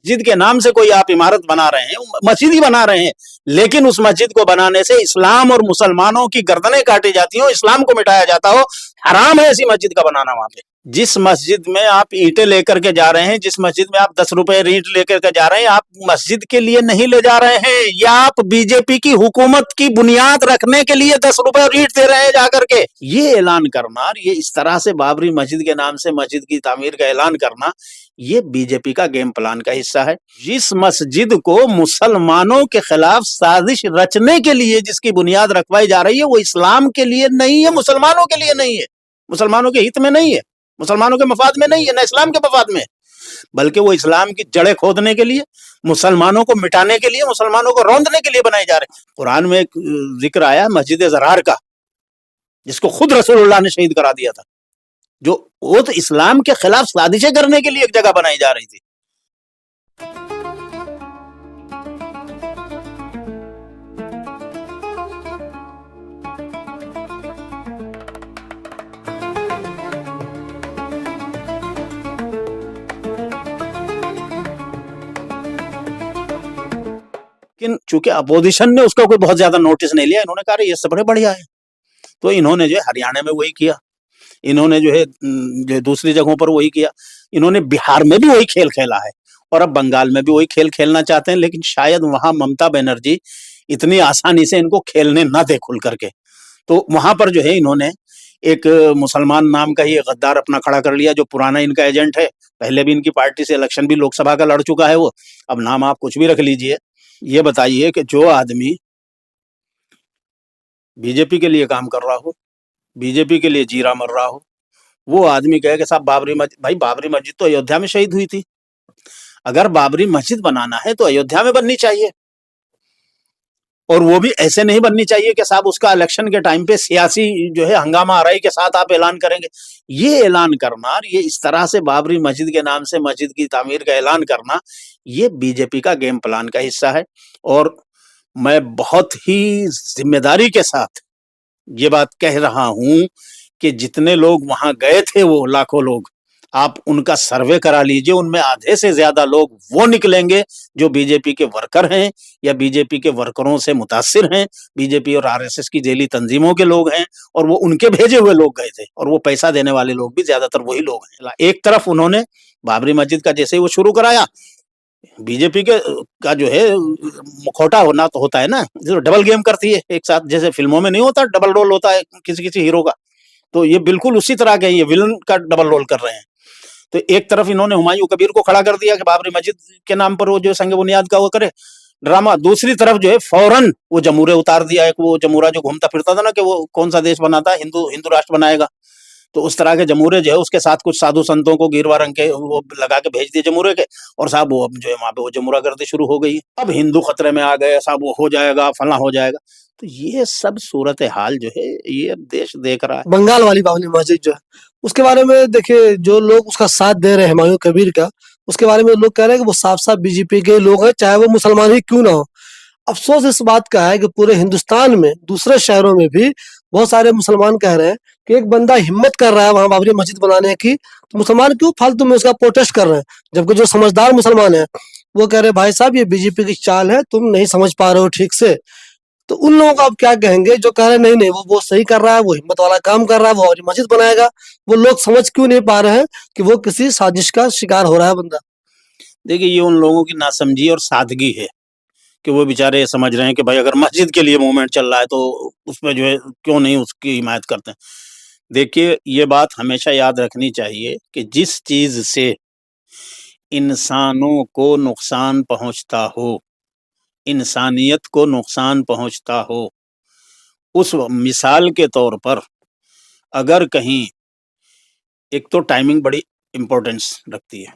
مسجد کے نام سے کوئی آپ عمارت بنا رہے ہیں، مسجد ہی بنا رہے ہیں، لیکن اس مسجد کو بنانے سے اسلام اور مسلمانوں کی گردنیں کاٹی جاتی ہوں، اسلام کو مٹایا جاتا ہو، حرام ہے ایسی مسجد کا بنانا وہاں پہ۔ جس مسجد میں آپ اینٹیں لے کر کے جا رہے ہیں، جس مسجد میں آپ 10 روپے اینٹ لے کر کے جا رہے ہیں، آپ مسجد کے لیے نہیں لے جا رہے ہیں، یا آپ بی جے پی کی حکومت کی بنیاد رکھنے کے لیے 10 روپے اور اینٹ دے رہے ہیں جا کر کے۔ یہ اعلان کرنا، یہ اس طرح سے بابری مسجد کے نام سے مسجد کی تعمیر کا اعلان کرنا، یہ بی جے پی کا گیم پلان کا حصہ ہے۔ جس مسجد کو مسلمانوں کے خلاف سازش رچنے کے لیے جس کی بنیاد رکھوائی جا رہی ہے، وہ اسلام کے لیے نہیں ہے، مسلمانوں کے لیے نہیں ہے، مسلمانوں کے ہت میں نہیں ہے، مسلمانوں کے مفاد میں نہیں ہے، نہ اسلام کے مفاد میں، بلکہ وہ اسلام کی جڑیں کھودنے کے لیے، مسلمانوں کو مٹانے کے لیے، مسلمانوں کو روندنے کے لیے بنائے جا رہے ہیں۔ قرآن میں ایک ذکر آیا مسجد زرار کا، جس کو خود رسول اللہ نے شہید کرا دیا تھا، جو وہ تو اسلام کے خلاف سازشیں کرنے کے لیے ایک جگہ بنائی جا رہی تھی۔ لیکن چونکہ اپوزیشن نے اس کا کوئی بہت زیادہ نوٹس نہیں لیا، انہوں نے کہا یہ سب بڑے بڑھیا ہے، تو انہوں نے جو ہے ہریانہ میں وہی کیا، انہوں نے جو ہے دوسری جگہوں پر وہی کیا، انہوں نے بہار میں بھی وہی کھیل کھیلا ہے، اور اب بنگال میں بھی وہی کھیل کھیلنا چاہتے ہیں، لیکن شاید وہاں ممتا بنرجی اتنی آسانی سے ان کو کھیلنے نہ دے کھل کر کے، تو وہاں پر جو ہے انہوں نے ایک مسلمان نام کا ہی غدار اپنا کھڑا کر لیا، جو پرانا ان کا ایجنٹ ہے، پہلے بھی ان کی پارٹی سے الیکشن بھی لوک سبھا کا لڑ چکا ہے وہ، اب نام آپ کچھ بھی رکھ لیجئے۔ یہ بتائیے کہ جو آدمی بی جے پی کے لیے کام کر رہا ہو، بی جے پی کے لیے جیرا مر رہا ہو، وہ آدمی کہے کہ صاحب بابری مسجد، بھائی بابری مسجد تو ایودھیا میں شہید ہوئی تھی، اگر بابری مسجد بنانا ہے تو ایودھیا میں بننی چاہیے، اور وہ بھی ایسے نہیں بننی چاہیے کہ صاحب اس کا الیکشن کے ٹائم پہ سیاسی جو ہے ہنگامہ آرائی کے ساتھ آپ اعلان کریں گے۔ یہ اعلان کرنا، یہ اس طرح سے بابری مسجد کے نام سے مسجد کی تعمیر کا اعلان کرنا، یہ بی جے پی کا گیم پلان کا حصہ ہے، اور میں بہت ہی ذمہ داری کے ساتھ یہ بات کہہ رہا ہوں کہ جتنے لوگ وہاں گئے تھے، وہ لاکھوں لوگ، آپ ان کا سروے کرا لیجئے، ان میں آدھے سے زیادہ لوگ وہ نکلیں گے جو بی جے پی کے ورکر ہیں، یا بی جے پی کے ورکروں سے متاثر ہیں، بی جے پی اور آر ایس ایس کی ذیلی تنظیموں کے لوگ ہیں، اور وہ ان کے بھیجے ہوئے لوگ گئے تھے، اور وہ پیسہ دینے والے لوگ بھی زیادہ تر وہی لوگ ہیں۔ ایک طرف انہوں نے بابری مسجد کا جیسے ہی وہ شروع کرایا، بی جے پی کا جو ہے مکھوٹا ہونا تو ہوتا ہے نا، ڈبل گیم کرتی ہے ایک ساتھ، جیسے فلموں میں نہیں ہوتا ڈبل رول ہوتا ہے کسی ہیرو کا، تو یہ بالکل اسی طرح کے یہ ولن کا ڈبل رول کر رہے ہیں۔ تو ایک طرف انہوں نے ہمایوں کبیر کو کھڑا کر دیا کہ بابری مسجد کے نام پر وہ جو سنگ بنیاد کا وہ کرے ڈرامہ، دوسری طرف جو ہے فوراً وہ جمہوریہ اتار دیا ہے، وہ جمہوریہ جو گھومتا پھرتا تھا نا کہ وہ کون سا دیش بناتا ہے، ہندو راشٹر بنائے گا، تو اس طرح کے جمہوریہ جو ہے اس کے ساتھ کچھ سادھو سنتوں کو گیروا رنگ کے وہ لگا کے بھیج دیے جمہوریہ کے، اور صاحب وہ جو ہے وہاں پہ وہ جمہوریہ گردی شروع ہو گئی، اب ہندو خطرے میں آ گئے، صاحب وہ ہو جائے گا، فلاں ہو جائے گا، تو یہ سب صورتحال جو ہے یہ دیش دیکھ رہا ہے۔ بنگال والی بابری مسجد جو ہے اس کے بارے میں دیکھیں، جو لوگ اس کا ساتھ دے رہے ہیں ہمایوں کبیر کا، اس کے بارے میں لوگ کہہ رہے ہیں کہ وہ صاف صاف بی جے پی کے لوگ ہیں، چاہے وہ مسلمان ہی کیوں نہ ہو۔ افسوس اس بات کا ہے کہ پورے ہندوستان میں دوسرے شہروں میں بھی بہت سارے مسلمان کہہ رہے ہیں کہ ایک بندہ ہمت کر رہا ہے وہاں بابری مسجد بنانے کی، تو مسلمان کیوں فالتو میں اس کا پروٹیسٹ کر رہے ہیں، جبکہ جو سمجھدار مسلمان ہیں وہ کہہ رہے ہیں بھائی صاحب یہ بی جے پی کی چال ہے، تم نہیں سمجھ پا رہے ہو ٹھیک سے۔ تو ان لوگوں کو آپ کیا کہیں گے جو کہہ رہے ہیں نہیں وہ صحیح کر رہا ہے، وہ ہمت والا کام کر رہا ہے، وہ بابری مسجد بنائے گا، وہ لوگ سمجھ کیوں نہیں پا رہے ہیں کہ وہ کسی سازش کا شکار ہو رہا ہے بندہ؟ دیکھیے یہ ان لوگوں کی ناسمجھی اور سادگی ہے کہ وہ بیچارے یہ سمجھ رہے ہیں کہ بھائی اگر مسجد کے لیے موومنٹ چل رہا ہے تو اس میں جو ہے کیوں نہیں اس کی حمایت کرتے ہیں۔ دیکھیے یہ بات ہمیشہ یاد رکھنی چاہیے کہ جس چیز سے انسانوں کو نقصان پہنچتا ہو، انسانیت کو نقصان پہنچتا ہو، اس مثال کے طور پر اگر کہیں، ایک تو ٹائمنگ بڑی امپورٹنس رکھتی ہے،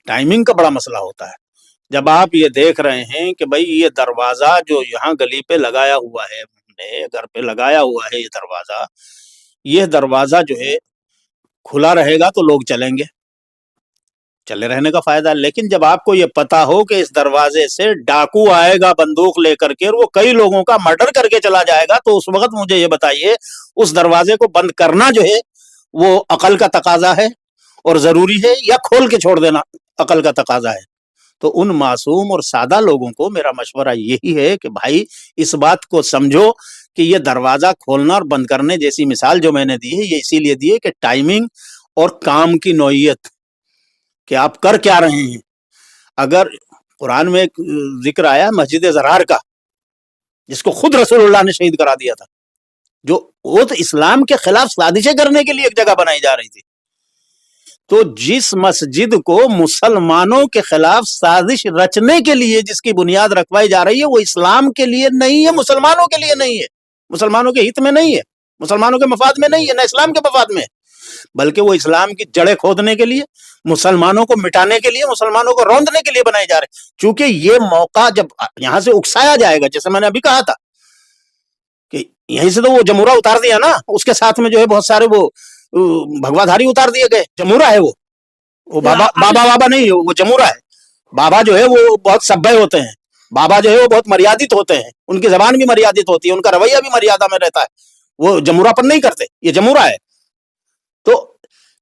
ٹائمنگ کا بڑا مسئلہ ہوتا ہے۔ جب آپ یہ دیکھ رہے ہیں کہ بھائی یہ دروازہ جو یہاں گلی پہ لگایا ہوا ہے، گھر پہ لگایا ہوا ہے یہ دروازہ جو ہے کھلا رہے گا تو لوگ چلیں گے، چلے رہنے کا فائدہ ہے، لیکن جب آپ کو یہ پتا ہو کہ اس دروازے سے ڈاکو آئے گا بندوق لے کر کے اور وہ کئی لوگوں کا مرڈر کر کے چلا جائے گا، تو اس وقت مجھے یہ بتائیے اس دروازے کو بند کرنا جو ہے وہ عقل کا تقاضا ہے اور ضروری ہے، یا کھول کے چھوڑ دینا عقل کا تقاضا ہے؟ تو ان معصوم اور سادہ لوگوں کو میرا مشورہ یہی ہے کہ بھائی اس بات کو سمجھو کہ یہ دروازہ کھولنا اور بند کرنے جیسی مثال جو میں نے دی ہے یہ اسی لیے دی ہے کہ ٹائمنگ اور کام کی نوعیت کہ آپ کر کیا رہے ہیں. اگر قرآن میں ایک ذکر آیا مسجد زرار کا جس کو خود رسول اللہ نے شہید کرا دیا تھا, جو وہ تو اسلام کے خلاف سازشیں کرنے کے لیے ایک جگہ بنائی جا رہی تھی. تو جس مسجد کو مسلمانوں کے خلاف سازش رچنے کے لیے جس کی بنیاد رکھوائی جا رہی ہے وہ اسلام کے لیے نہیں ہے, مسلمانوں کے لیے نہیں ہے, مسلمانوں کے ہت میں نہیں ہے, مسلمانوں کے مفاد میں نہیں ہے, نہ اسلام کے مفاد میں, بلکہ وہ اسلام کی جڑیں کھودنے کے لیے, مسلمانوں کو مٹانے کے لیے, مسلمانوں کو روندنے کے لیے بنائے جا رہے. چونکہ یہ موقع جب یہاں سے اکسایا جائے گا, جیسے میں نے ابھی کہا تھا کہ یہیں سے تو وہ جمورہ اتار دیا نا, اس کے ساتھ میں جو ہے بہت سارے وہ بھگوا دھاری اتار دیے گئے. جمورہ ہے وہ بابا نہیں ہے, وہ جمورہ ہے. بابا جو ہے وہ بہت سبھے ہوتے ہیں, بابا جو ہے وہ بہت مریادت ہوتے ہیں, ان کی زبان بھی مریادت ہوتی ہے, ان کا رویہ بھی مریادہ میں رہتا ہے, وہ جمورہ پر نہیں کرتے, یہ جمورہ ہے. تو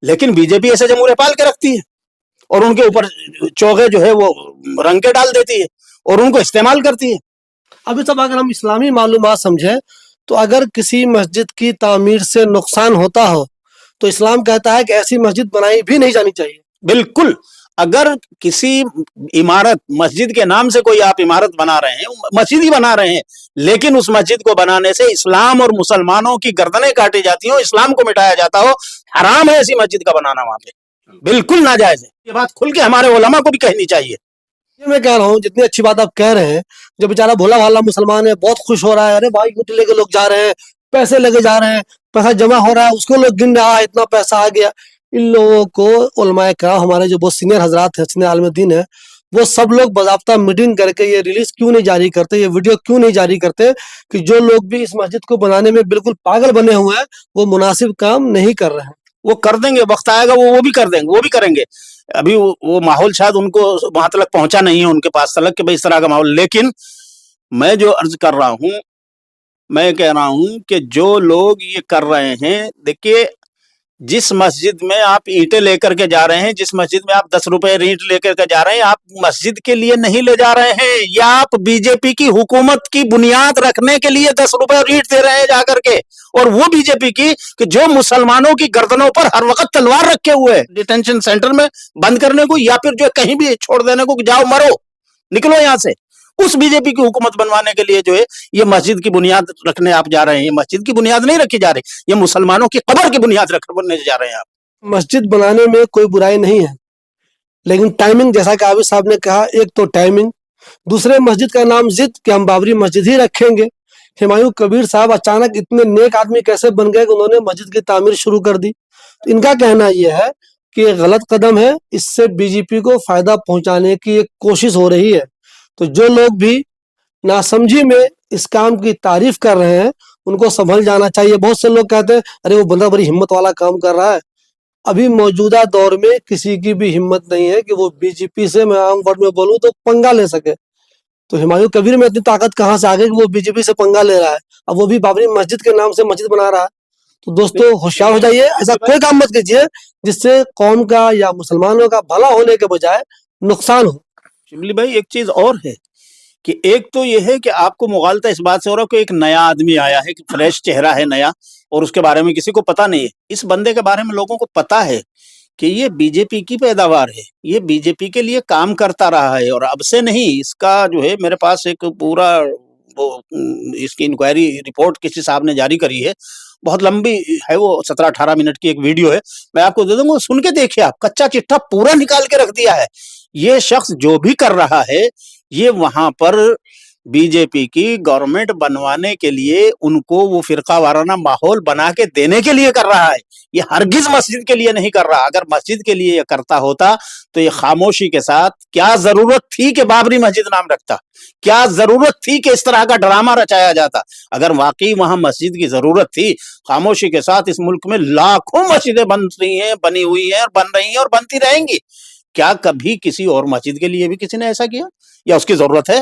لیکن بی جے پی ایسے جمہورے پال کے رکھتی ہے اور ان کے اوپر چوغے جو ہے وہ رنگ کے ڈال دیتی ہے اور ان کو استعمال کرتی ہے. ابھی تب اگر ہم اسلامی معلومات سمجھیں تو اگر کسی مسجد کی تعمیر سے نقصان ہوتا ہو تو اسلام کہتا ہے کہ ایسی مسجد بنائی بھی نہیں جانی چاہیے. بالکل, اگر کسی عمارت مسجد کے نام سے کوئی آپ عمارت بنا رہے ہیں, مسجد ہی بنا رہے ہیں, لیکن اس مسجد کو بنانے سے اسلام اور مسلمانوں کی گردنیں کاٹی جاتی ہوں, اسلام کو مٹایا جاتا ہو, حرام ہے ایسی مسجد کا بنانا وہاں پہ, بالکل ناجائز ہے. یہ بات کھل کے ہمارے علماء کو بھی کہنی چاہیے. یہ میں کہہ رہا ہوں جتنی اچھی بات آپ کہہ رہے ہیں, جو بیچارہ بھولا بھالا مسلمان ہے بہت خوش ہو رہا ہے, ارے بھائی گٹی لے کے لوگ جا رہے ہیں, پیسے لے کے جا رہے ہیں, پیسہ جمع ہو رہا ہے, اس کو لوگ گن رہا ہے اتنا پیسہ آ گیا. ان لوگوں کو علماء کرام ہمارے جو بہت سینئر حضرات ہیں, سینئر عالم دین ہے, وہ سب لوگ باضابطہ میٹنگ کر کے یہ ریلیز کیوں نہیں جاری کرتے, یہ ویڈیو کیوں نہیں جاری کرتے کہ جو لوگ بھی اس مسجد کو بنانے میں بالکل پاگل بنے ہوئے ہیں وہ مناسب کام نہیں کر رہے ہیں. وہ کر دیں گے, وقت آئے گا وہ بھی کر دیں گے, وہ بھی کریں گے. ابھی وہ ماحول شاید ان کو وہاں تک پہنچا نہیں ہے, ان کے پاس تلک کہ بھائی اس طرح کا ماحول. لیکن میں جو عرض کر رہا ہوں, میں کہہ رہا ہوں کہ جو لوگ یہ کر رہے ہیں, دیکھیے جس مسجد میں آپ اینٹیں لے کر کے جا رہے ہیں, جس مسجد میں آپ 10 روپے اینٹ لے کر کے جا رہے ہیں, آپ مسجد کے لیے نہیں لے جا رہے ہیں, یا آپ بی جے پی کی حکومت کی بنیاد رکھنے کے لیے 10 روپے اور اینٹ دے رہے ہیں جا کر کے, اور وہ بی جے پی کی کہ جو مسلمانوں کی گردنوں پر ہر وقت تلوار رکھے ہوئے ڈیٹینشن سینٹر میں بند کرنے کو, یا پھر جو کہیں بھی چھوڑ دینے کو کہ جاؤ مرو نکلو یہاں سے, اس بی جے پی کی حکومت بنوانے کے لیے جو ہے یہ مسجد کی بنیاد رکھنے آپ جا رہے ہیں. یہ مسجد کی بنیاد نہیں رکھی جا رہی, یہ مسلمانوں کی قبر کی بنیاد رکھنے جا رہے ہیں آپ. مسجد بنانے میں کوئی برائی نہیں ہے, لیکن ٹائمنگ جیسا کہ عابد صاحب نے کہا, ایک تو ٹائمنگ, دوسرے مسجد کا نام ضد کہ ہم بابری مسجد ہی رکھیں گے. ہمایوں کبیر صاحب اچانک اتنے نیک آدمی کیسے بن گئے کہ انہوں نے مسجد کی تعمیر شروع کر دی؟ تو ان کا کہنا یہ ہے کہ یہ غلط قدم ہے, اس سے بی جے پی کو فائدہ پہنچانے کی ایک کوشش ہو رہی ہے. تو جو لوگ بھی ناسمجھی میں اس کام کی تعریف کر رہے ہیں ان کو سنبھل جانا چاہیے. بہت سے لوگ کہتے ہیں ارے وہ بندہ بڑی ہمت والا کام کر رہا ہے. ابھی موجودہ دور میں کسی کی بھی ہمت نہیں ہے کہ وہ بی جے پی سے, میں عام ورڈ میں بولوں تو, پنگا لے سکے. تو ہمایوں کبیر میں اتنی طاقت کہاں سے آ گئی کہ وہ بی جے پی سے پنگا لے رہا ہے, اب وہ بھی بابری مسجد کے نام سے مسجد بنا رہا ہے. تو دوستو ہوشیار ہو جائیے, ایسا کوئی کام مت کیجیے جس سے قوم کا یا مسلمانوں کا بھلا ہونے کے بجائے نقصان ہو. شبلی بھائی ایک چیز اور ہے کہ ایک تو یہ ہے کہ آپ کو مغالطہ اس بات سے ہو رہا کہ ایک نیا آدمی آیا ہے, کہ فریش چہرہ ہے نیا, اور اس کے بارے میں کسی کو پتا نہیں ہے. اس بندے کے بارے میں لوگوں کو پتا ہے کہ یہ بی جے پی کی پیداوار ہے, یہ بی جے پی کے لیے کام کرتا رہا ہے, اور اب سے نہیں. اس کا جو ہے میرے پاس ایک پورا وہ اس کی انکوائری رپورٹ کسی صاحب نے جاری کری ہے, بہت لمبی ہے, وہ 17-18 منٹ کی ایک ویڈیو ہے, میں آپ کو دے دوں گا, سن کے دیکھیے آپ, کچا چٹھا پورا نکال کے رکھ دیا ہے. یہ شخص جو بھی کر رہا ہے یہ وہاں پر بی جے پی کی گورنمنٹ بنوانے کے لیے ان کو وہ فرقہ وارانہ ماحول بنا کے دینے کے لیے کر رہا ہے. یہ ہرگز مسجد کے لیے نہیں کر رہا. اگر مسجد کے لیے یہ کرتا ہوتا تو یہ خاموشی کے ساتھ, کیا ضرورت تھی کہ بابری مسجد نام رکھتا, کیا ضرورت تھی کہ اس طرح کا ڈرامہ رچایا جاتا؟ اگر واقعی وہاں مسجد کی ضرورت تھی, خاموشی کے ساتھ اس ملک میں لاکھوں مسجدیں بن رہی ہیں, بنی ہوئی ہیں, اور بن رہی ہیں اور بنتی رہیں گی. کیا کبھی کسی اور مسجد کے لیے بھی کسی نے ایسا کیا, یا اس کی ضرورت ہے؟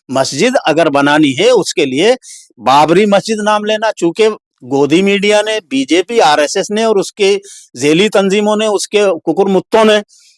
مسجد اگر بنانی ہے اس کے لیے بابری مسجد نام لینا, چونکہ گودی میڈیا نے, بی جے پی, آر ایس ایس نے اور اس کے ذیلی تنظیموں نے, اس کے ککر متوں نے